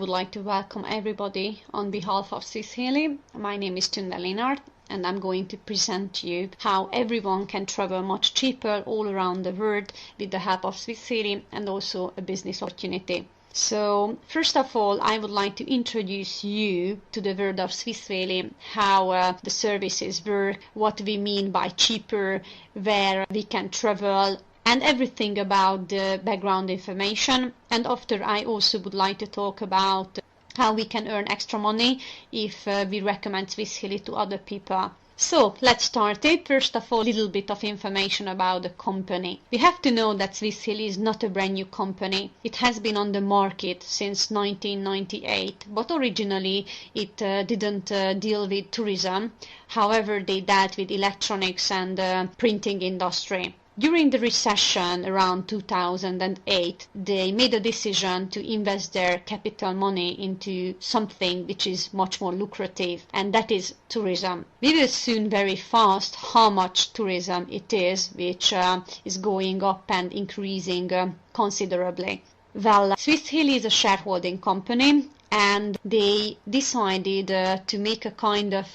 would like to welcome everybody on behalf of Swisshelly. My name is Tunde Linard, and I'm going to present to you how everyone can travel much cheaper all around the world with the help of Swisshelly and also a business opportunity. So, first of all, I would like to introduce you to the world of Swisshelly, how the services work, what we mean by cheaper, where we can travel, and everything about the background information. And after, I also would like to talk about how we can earn extra money if we recommend Swisshelly to other people. So let's start it. First of all, a little bit of information about the company. We have to know that Swisshelly is not a brand new company. It has been on the market since 1998, but originally it didn't deal with tourism. However, they dealt with electronics and printing industry. During the recession around 2008, they made a decision to invest their capital money into something which is much more lucrative, and that is tourism. We will soon very fast how much tourism it is, which is going up and increasing considerably. Well, Swisshelly is a shareholding company, and they decided to make a kind of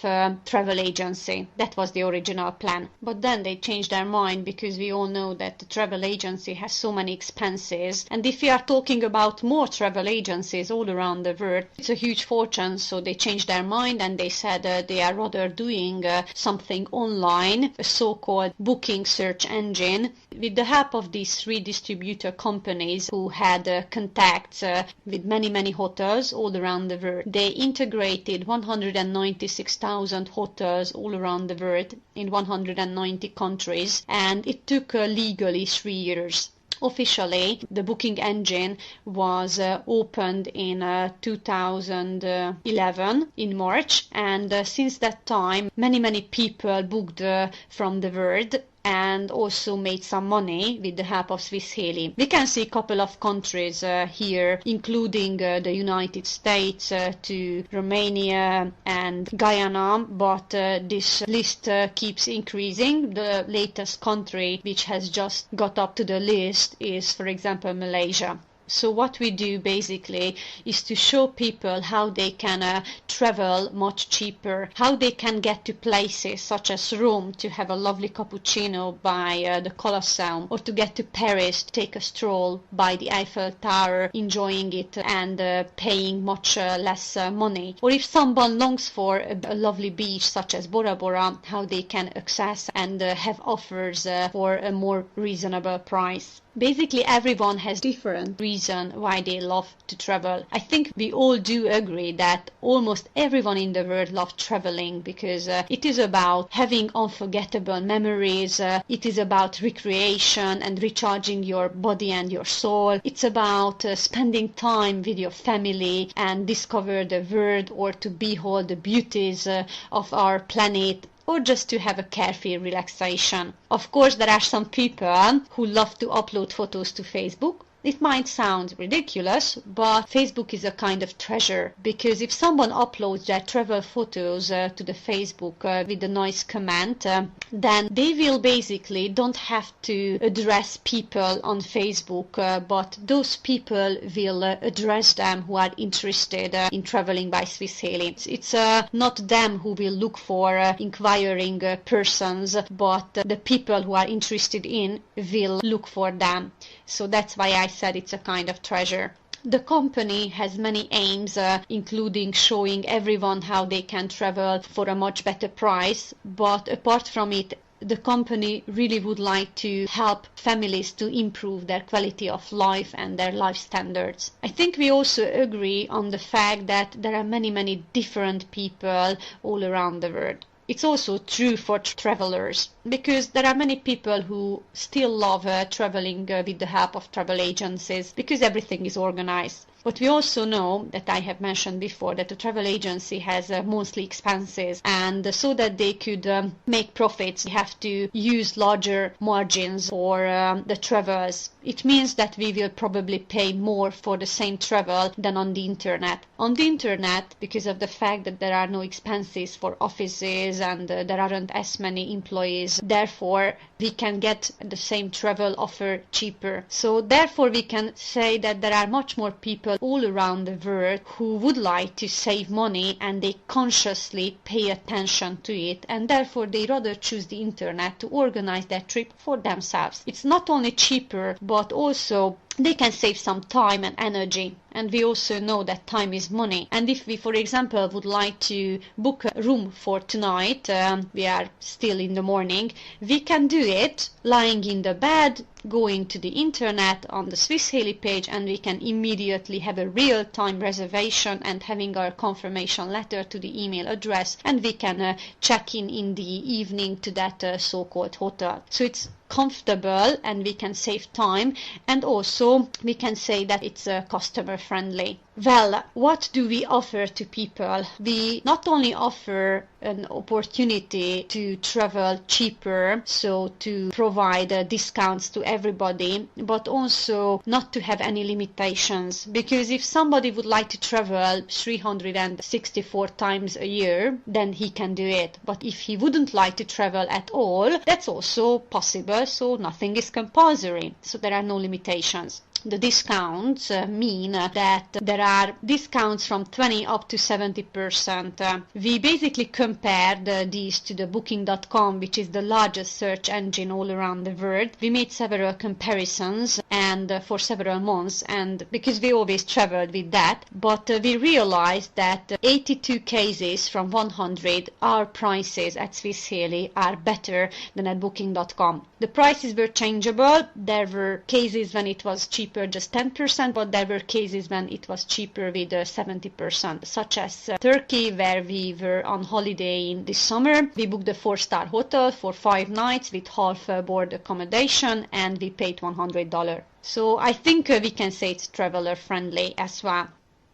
travel agency. That was the original plan. But then they changed their mind, because we all know that the travel agency has so many expenses. And if we are talking about more travel agencies all around the world, it's a huge fortune. So they changed their mind and they said they are rather doing something online, a so-called booking search engine. With the help of these three distributor companies who had contacts with many hotels all around the world, they integrated 196,000 hotels all around the world in 190 countries, and it took legally 3 years. Officially, the booking engine was opened in 2011 in March, and since that time many people booked from the world and also made some money with the help of Swisshelly. We can see a couple of countries here, including the United States to Romania and Guyana, but this list keeps increasing. The latest country which has just got up to the list is, for example, Malaysia. So what we do basically is to show people how they can travel much cheaper, how they can get to places such as Rome to have a lovely cappuccino by the Colosseum, or to get to Paris to take a stroll by the Eiffel Tower, enjoying it and paying much less money. Or if someone longs for a lovely beach such as Bora Bora, how they can access and have offers for a more reasonable price. Basically, everyone has different reason why they love to travel. I think we all do agree that almost everyone in the world loves traveling, because it is about having unforgettable memories, it is about recreation and recharging your body and your soul. It's about spending time with your family and discover the world, or to behold the beauties of our planet, or just to have a carefree relaxation. Of course, there are some people who love to upload photos to Facebook. It might sound ridiculous, but Facebook is a kind of treasure, because if someone uploads their travel photos to the Facebook with a nice comment, then they will basically don't have to address people on Facebook, but those people will address them who are interested in traveling by Swisshelly. It's not them who will look for inquiring persons, but the people who are interested in will look for them. So that's why I said it's a kind of treasure. The company has many aims, including showing everyone how they can travel for a much better price, but apart from it, the company really would like to help families to improve their quality of life and their life standards. I think we also agree on the fact that there are many different people all around the world. It's also true for travelers, because there are many people who still love traveling with the help of travel agencies, because everything is organized. But we also know, that I have mentioned before, that the travel agency has monthly expenses, and so that they could make profits, they have to use larger margins for the travels. It means that we will probably pay more for the same travel than on the internet. On the internet, because of the fact that there are no expenses for offices and there aren't as many employees, therefore we can get the same travel offer cheaper. So therefore we can say that there are much more people all around the world who would like to save money, and they consciously pay attention to it, and therefore they rather choose the internet to organize their trip for themselves. It's not only cheaper, but also they can save some time and energy. And we also know that time is money. And if we, for example, would like to book a room for tonight, we are still in the morning, we can do it lying in the bed, going to the internet on the Swissheli page, and we can immediately have a real-time reservation and having our confirmation letter to the email address, and we can check in the evening to that so-called hotel. So it's comfortable and we can save time, and also we can say that it's customer friendly. Well, what do we offer to people? We not only offer an opportunity to travel cheaper, so to provide discounts to everybody, but also not to have any limitations, because if somebody would like to travel 364 times a year, then he can do it. But if he wouldn't like to travel at all, that's also possible, so nothing is compulsory, so there are no limitations. The discounts mean that there are discounts from 20 up to 70%. We basically compared these to the Booking.com, which is the largest search engine all around the world. We made several comparisons and for several months, and because we always traveled with that, but we realized that 82 cases from 100 our prices at Swissheli are better than at Booking.com. The prices were changeable. There were cases when it was cheaper just 10%, but there were cases when it was cheaper with 70%, such as Turkey, where we were on holiday in this summer. We booked a 4-star hotel for 5 nights with half board accommodation, and we paid $100. So I think we can say it's traveler friendly as well.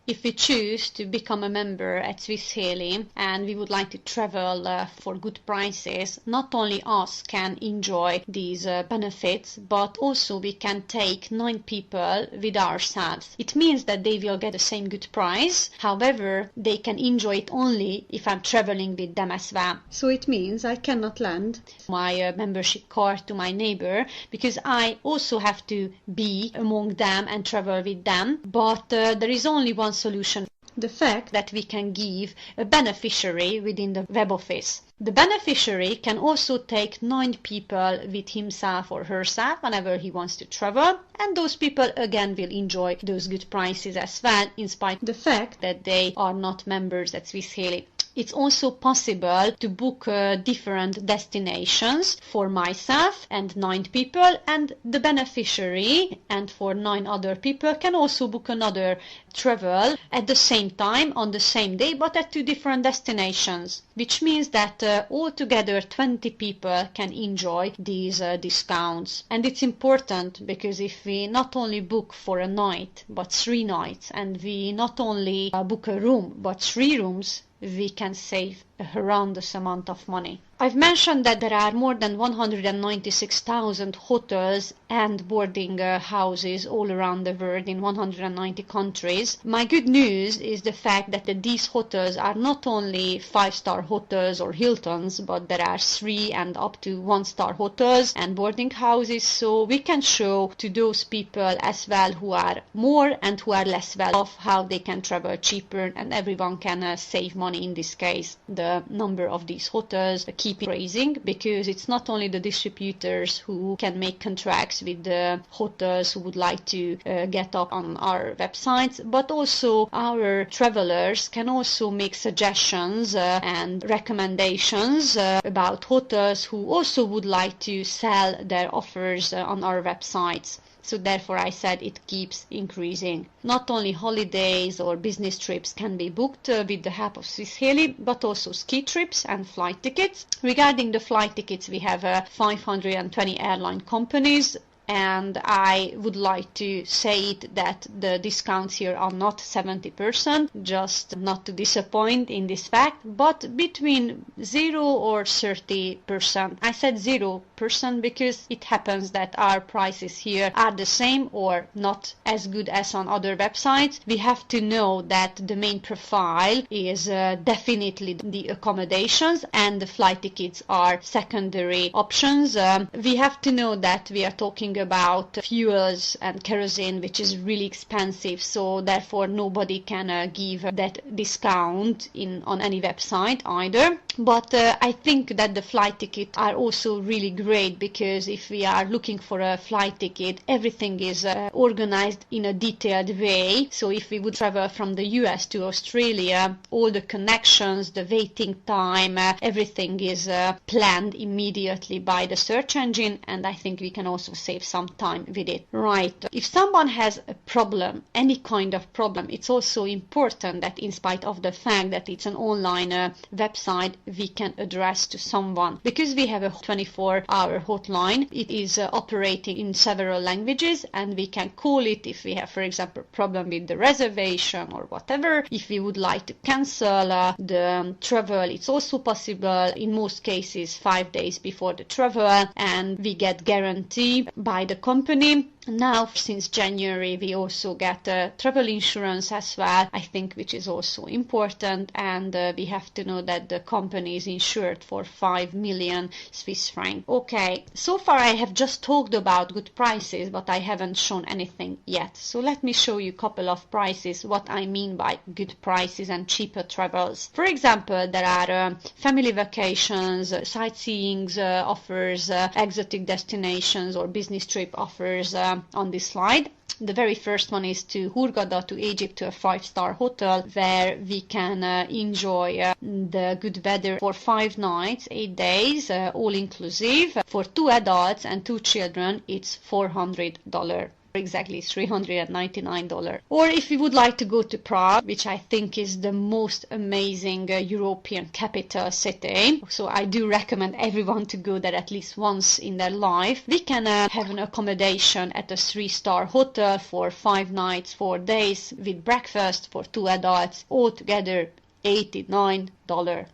If we choose to become a member at Swissheli and we would like to travel for good prices, not only us can enjoy these benefits, but also we can take 9 people with ourselves. It means that they will get the same good price, however, they can enjoy it only if I'm traveling with them as well. So it means I cannot lend my membership card to my neighbor, because I also have to be among them and travel with them, but there is only one solution: the fact that we can give a beneficiary within the web office. The beneficiary can also take 9 people with himself or herself whenever he wants to travel, and those people again will enjoy those good prices as well, in spite of the fact that they are not members at Swissheli. It's also possible to book different destinations for myself and 9 people, and the beneficiary and for 9 other people can also book another travel at the same time on the same day, but at 2 different destinations, which means that altogether 20 people can enjoy these discounts. And it's important because if we not only book for a night but 3 nights, and we not only book a room but 3 rooms, we can save a horrendous amount of money. I've mentioned that there are more than 196,000 hotels and boarding houses all around the world in 190 countries. My good news is the fact that these hotels are not only 5-star hotels or Hiltons, but there are 3 and up to 1-star hotels and boarding houses, so we can show to those people as well who are more and who are less well off how they can travel cheaper, and everyone can save money. In this case, the number of these hotels keep raising, because it's not only the distributors who can make contracts with the hotels who would like to get up on our websites, but also our travelers can also make suggestions and recommendations about hotels who also would like to sell their offers on our websites. So therefore I said it keeps increasing. Not only holidays or business trips can be booked with the help of Swissheli, but also ski trips and flight tickets. Regarding the flight tickets, we have 520 airline companies. and I would like to say it that the discounts here are not 70%, just not to disappoint in this fact, but between 0 or 30%. I said 0% because it happens that our prices here are the same or not as good as on other websites. We have to know that the main profile is definitely the accommodations and the flight tickets are secondary options. We have to know that we are talking about fuels and kerosene, which is really expensive, so therefore nobody can give that discount on any website either. But I think that the flight tickets are also really great, because if we are looking for a flight ticket, everything is organized in a detailed way. So if we would travel from the US to Australia, all the connections, the waiting time, everything is planned immediately by the search engine, and I think we can also save some time with it. Right. If someone has a problem, any kind of problem, it's also important that in spite of the fact that it's an online website, we can address to someone, because we have a 24-hour hotline. It is operating in several languages, and we can call it if we have, for example, a problem with the reservation or whatever. If we would like to cancel the travel, it's also possible, in most cases 5 days before the travel, and we get guarantee by the company. Now, since January, we also get travel insurance as well, I think, which is also important, and we have to know that the company is insured for 5 million Swiss francs. Okay, so far I have just talked about good prices, but I haven't shown anything yet. So let me show you a couple of prices, what I mean by good prices and cheaper travels. For example, there are family vacations, sightseeing offers, exotic destinations or business trip offers on this slide. The very first one is to Hurghada, to Egypt, to a 5-star hotel, where we can enjoy the good weather for 5 nights, 8 days, all inclusive. For 2 adults and 2 children, it's $400. Exactly $399. Or if you would like to go to Prague, which I think is the most amazing European capital city, so I do recommend everyone to go there at least once in their life, we can have an accommodation at a 3-star hotel for 5 nights, 4 days with breakfast for 2 adults, altogether $89.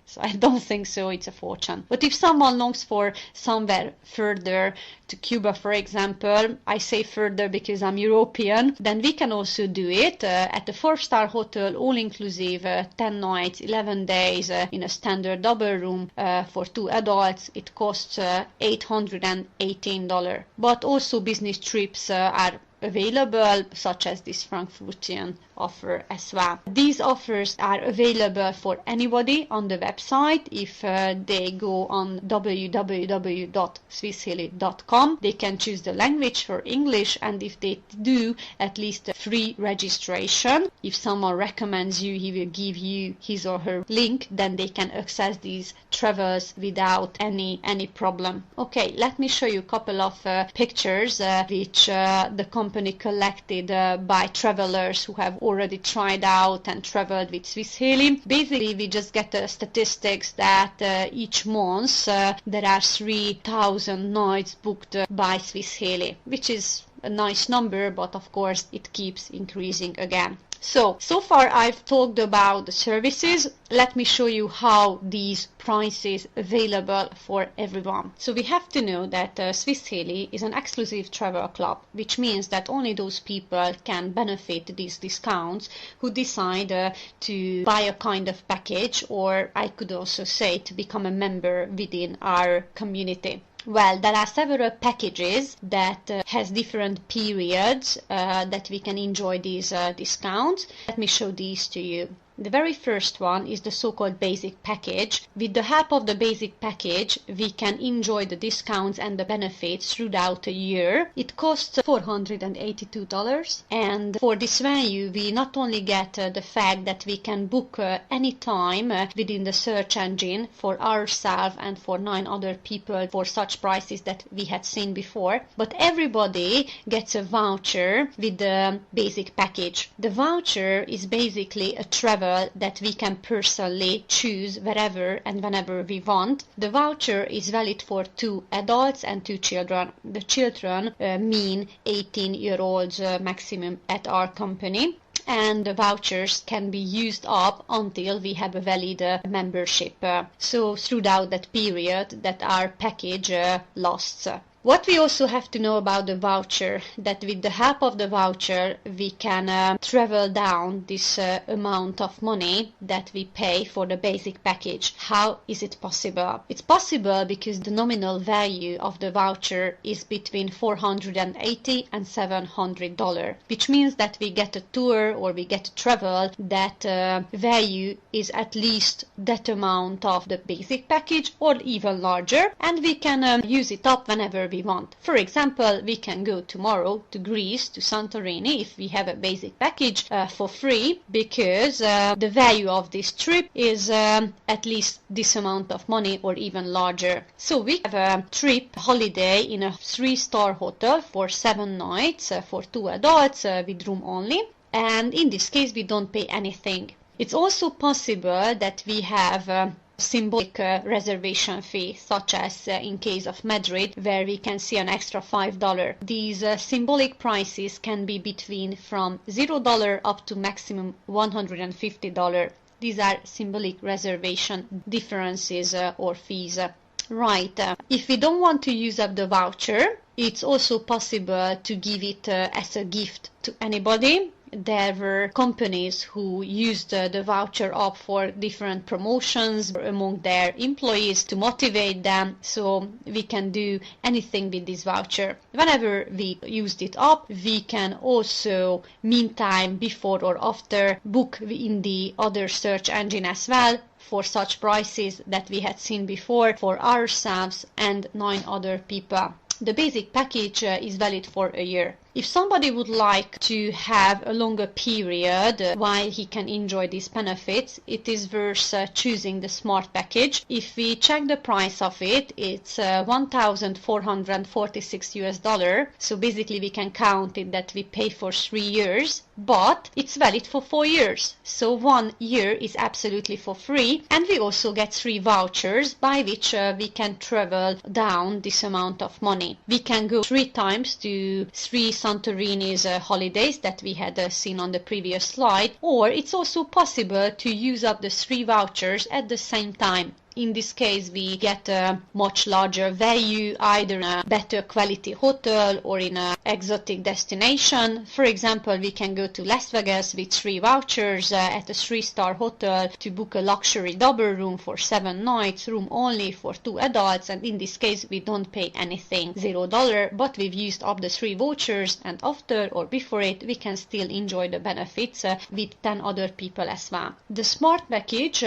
So I don't think so, it's a fortune. But if someone longs for somewhere further, to Cuba for example, I say further because I'm European, then we can also do it at a 4-star hotel, all inclusive, 10 nights, 11 days in a standard double room for 2 adults. It costs $818. But also business trips are available, such as this Frankfurtian offer as well. These offers are available for anybody on the website. If they go on www.swissheli.com, they can choose the language for English, and if they do, at least a free registration. If someone recommends you, he will give you his or her link, then they can access these travels without any problem. Okay, let me show you a couple of pictures which the company collected by travelers who have already tried out and traveled with Swissheli. Basically, we just get the statistics that each month there are 3,000 nights booked by Swissheli, which is a nice number, but of course it keeps increasing again. So far I've talked about the services. Let me show you how these prices available for everyone. So we have to know that Swissheli is an exclusive travel club, which means that only those people can benefit these discounts who decide to buy a kind of package, or I could also say to become a member within our community. Well, there are several packages that has different periods that we can enjoy these discounts. Let me show these to you. The very first one is the so-called basic package. With the help of the basic package, we can enjoy the discounts and the benefits throughout a year. It costs $482, and for this value, we not only get the fact that we can book any time within the search engine for ourselves and for 9 other people for such prices that we had seen before, but everybody gets a voucher with the basic package. The voucher is basically a travel travel that we can personally choose wherever and whenever we want. The voucher is valid for 2 adults and 2 children. The children mean 18-year-olds maximum at our company. And the vouchers can be used up until we have a valid membership. So throughout that period that our package lasts. What we also have to know about the voucher, that with the help of the voucher we can travel down this amount of money that we pay for the basic package. How is it possible? It's possible because the nominal value of the voucher is between $480 and $700, which means that we get a tour or we get a travel that value is at least that amount of the basic package or even larger, and we can use it up whenever we want. For example, we can go tomorrow to Greece, to Santorini, if we have a basic package for free, because the value of this trip is at least this amount of money or even larger. So we have a trip holiday in a 3-star hotel for 7 nights for 2 adults with room only, and in this case we don't pay anything. It's also possible that we have symbolic reservation fee, such as in case of Madrid, where we can see an extra $5. These symbolic prices can be between from $0 up to maximum $150. These are symbolic reservation differences or fees. Right, if we don't want to use up the voucher, it's also possible to give it as a gift to anybody. There were companies who used the voucher up for different promotions among their employees to motivate them, so we can do anything with this voucher. Whenever we used it up, we can also, meantime, before or after, book in the other search engine as well for such prices that we had seen before for ourselves and 9 other people. The basic package is valid for a year. If somebody would like to have a longer period while he can enjoy these benefits, it is worth choosing the Smart package. If we check the price of it, it's $1,446. So basically we can count it that we pay for 3 years, but it's valid for 4 years. So 1 year is absolutely for free, and we also get 3 vouchers by which we can travel down this amount of money. We can go 3 times to 3 Santorini's holidays that we had seen on the previous slide, or it's also possible to use up the 3 vouchers at the same time. In this case, we get a much larger value, either in a better quality hotel or in an exotic destination. For example, we can go to Las Vegas with 3 vouchers at a 3-star hotel to book a luxury double room for 7 nights, room only for 2 adults, and in this case we don't pay anything, $0, but we've used up the 3 vouchers, and after or before it we can still enjoy the benefits with 10 other people as well. The Smart package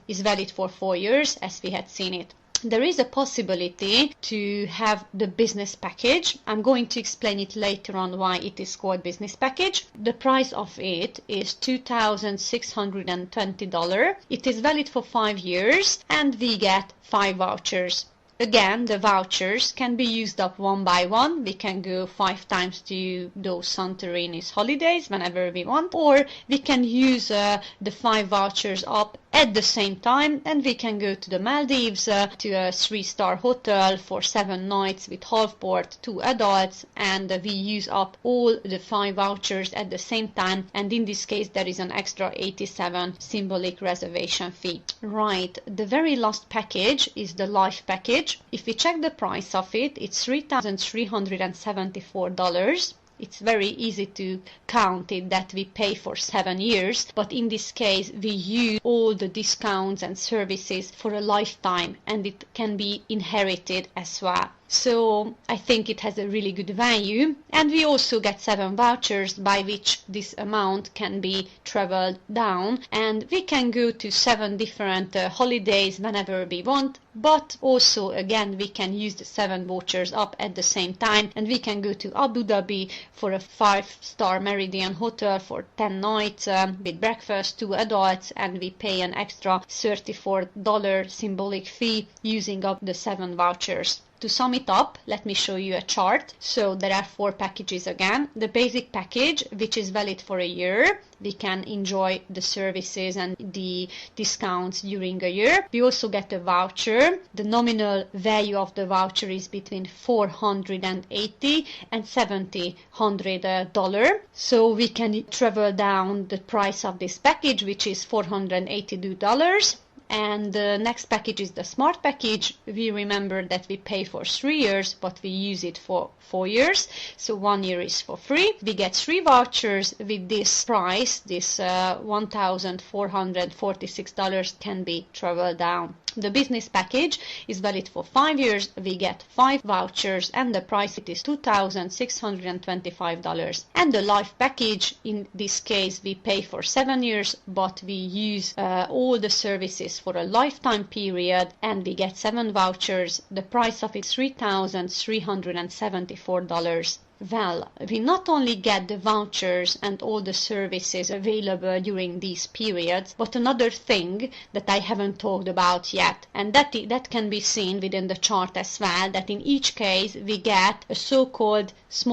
is valid for 4 years, as we had seen it. There is a possibility to have the business package. I'm going to explain it later on why it is called business package. The price of it is $2,620. It is valid for 5 years and we get 5 vouchers. Again, the vouchers can be used up one by one. We can go 5 times to those Santorini's holidays whenever we want, or we can use the 5 vouchers up at the same time, and we can go to the Maldives to a 3-star hotel for 7 nights with half board, 2 adults, and we use up all the 5 vouchers at the same time, and in this case there is an extra 87 symbolic reservation fee. Right, the very last package is the Life package. If we check the price of it, it's $3,374. It's very easy to count it that we pay for 7 years, but in this case we use all the discounts and services for a lifetime, and it can be inherited as well. So I think it has a really good value, and we also get 7 vouchers by which this amount can be traveled down, and we can go to 7 different holidays whenever we want, but also again we can use the 7 vouchers up at the same time, and we can go to Abu Dhabi for a 5-star Meridian hotel for 10 nights with breakfast, 2 adults, and we pay an extra $34 symbolic fee using up the 7 vouchers. To sum it up, let me show you a chart. So there are 4 packages again. The basic package, which is valid for a year. We can enjoy the services and the discounts during a year. We also get a voucher. The nominal value of the voucher is between $480 and $700. So we can travel down the price of this package, which is $482. And the next package is the smart package. We remember that we pay for 3 years, but we use it for 4 years. So 1 year is for free. We get 3 vouchers with this price. This $1,446 can be traveled down. The business package is valid for 5 years. We get 5 vouchers and the price it is $2,625. And the life package, in this case, we pay for 7 years, but we use all the services for a lifetime period and we get 7 vouchers. The price of it is $3,374. Well, we not only get the vouchers and all the services available during these periods, but another thing that I haven't talked about yet, and that can be seen within the chart as well, that in each case we get a so-called small